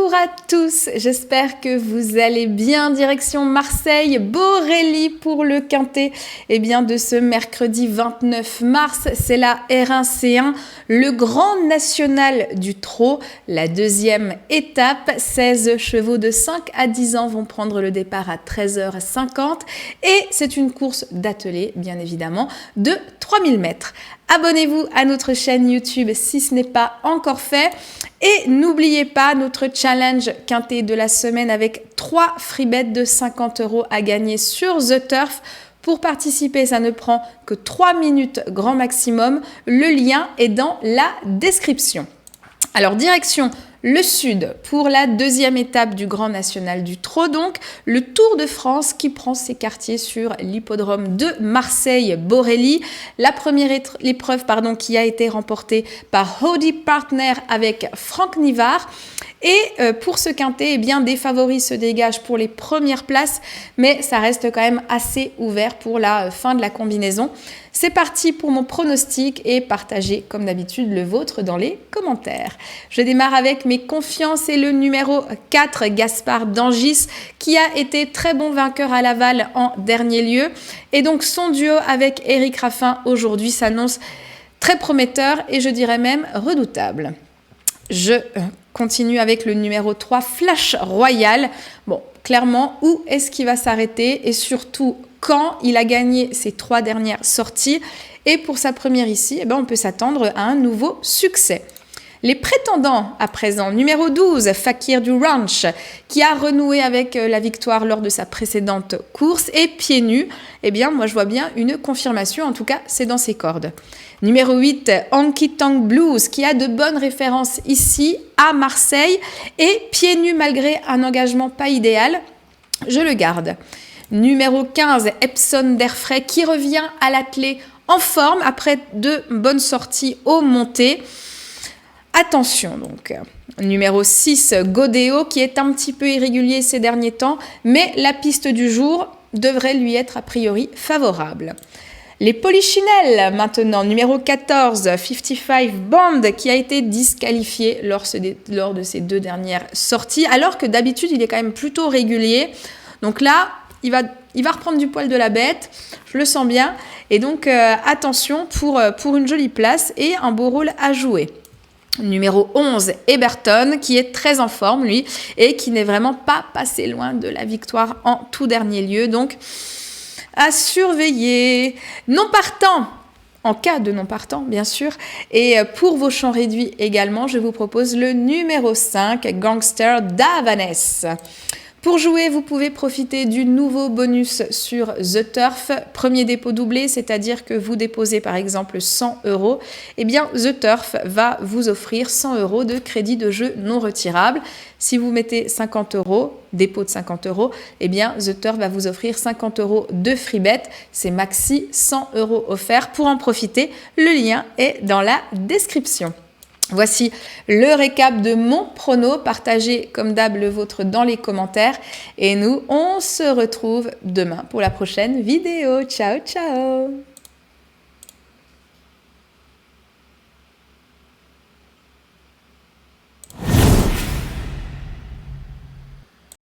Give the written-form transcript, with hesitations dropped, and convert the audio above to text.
Bonjour à tous, j'espère que vous allez bien. Direction Marseille, Borély pour le quintet de ce mercredi 29 mars. C'est la R1 C1, le grand national du trot. La deuxième étape, 16 chevaux de 5 à 10 ans vont prendre le départ à 13h50 et c'est une course d'attelé, bien évidemment, de 3000 mètres. Abonnez-vous à notre chaîne YouTube si ce n'est pas encore fait. Et n'oubliez pas notre challenge quintet de la semaine avec 3 free bets de 50 € à gagner sur The Turf. Pour participer, ça ne prend que 3 minutes grand maximum. Le lien est dans la description. Alors, direction le sud pour la deuxième étape du Grand National du Trot, donc le Tour de France qui prend ses quartiers sur l'hippodrome de Marseille-Borély. La première épreuve qui a été remportée par Hody Partner avec Franck Nivard. Et pour ce quintet, des favoris se dégagent pour les premières places, mais ça reste quand même assez ouvert pour la fin de la combinaison. C'est parti pour mon pronostic et partagez comme d'habitude le vôtre dans les commentaires. Je démarre avec mes confiances et le numéro 4, Gaspard d'Angis, qui a été très bon vainqueur à Laval en dernier lieu. Et donc son duo avec Éric Raffin aujourd'hui s'annonce très prometteur et je dirais même redoutable. Je continue avec le numéro 3, Flash Royal. Bon, clairement, où est-ce qu'il va s'arrêter et surtout quand il a gagné ses 3 dernières sorties. Et pour sa première ici, on peut s'attendre à un nouveau succès. Les prétendants à présent, numéro 12, Fakir du Ranch, qui a renoué avec la victoire lors de sa précédente course et pieds nus, moi je vois bien une confirmation, en tout cas c'est dans ses cordes. Numéro 8, Honky Tonk Blues, qui a de bonnes références ici à Marseille et pieds nus malgré un engagement pas idéal, je le garde. Numéro 15, Epson d'Airfray, qui revient à l'attelé en forme après de bonnes sorties aux montées. Attention donc. Numéro 6, Godéo, qui est un petit peu irrégulier ces derniers temps, mais la piste du jour devrait lui être a priori favorable. Les Polichinelles maintenant, numéro 14, 55 Bond, qui a été disqualifié lors de ses 2 dernières sorties, alors que d'habitude il est quand même plutôt régulier. Donc là, il va reprendre du poil de la bête, je le sens bien. Et donc attention pour une jolie place et un beau rôle à jouer. Numéro 11, Eberton, qui est très en forme, lui, et qui n'est vraiment pas passé loin de la victoire en tout dernier lieu. Donc, à surveiller. Non partant, en cas de non partant, bien sûr. Et pour vos champs réduits également, je vous propose le numéro 5, Gangster d'Havanès. Pour jouer, vous pouvez profiter du nouveau bonus sur The Turf. Premier dépôt doublé, c'est-à-dire que vous déposez par exemple 100 €. The Turf va vous offrir 100 € de crédit de jeu non retirable. Si vous mettez 50 €, dépôt de 50 €, The Turf va vous offrir 50 € de free bet. C'est maxi 100 € offerts. Pour en profiter, le lien est dans la description. Voici le récap de mon prono. Partagez comme d'hab le vôtre dans les commentaires. Et nous, on se retrouve demain pour la prochaine vidéo. Ciao, ciao!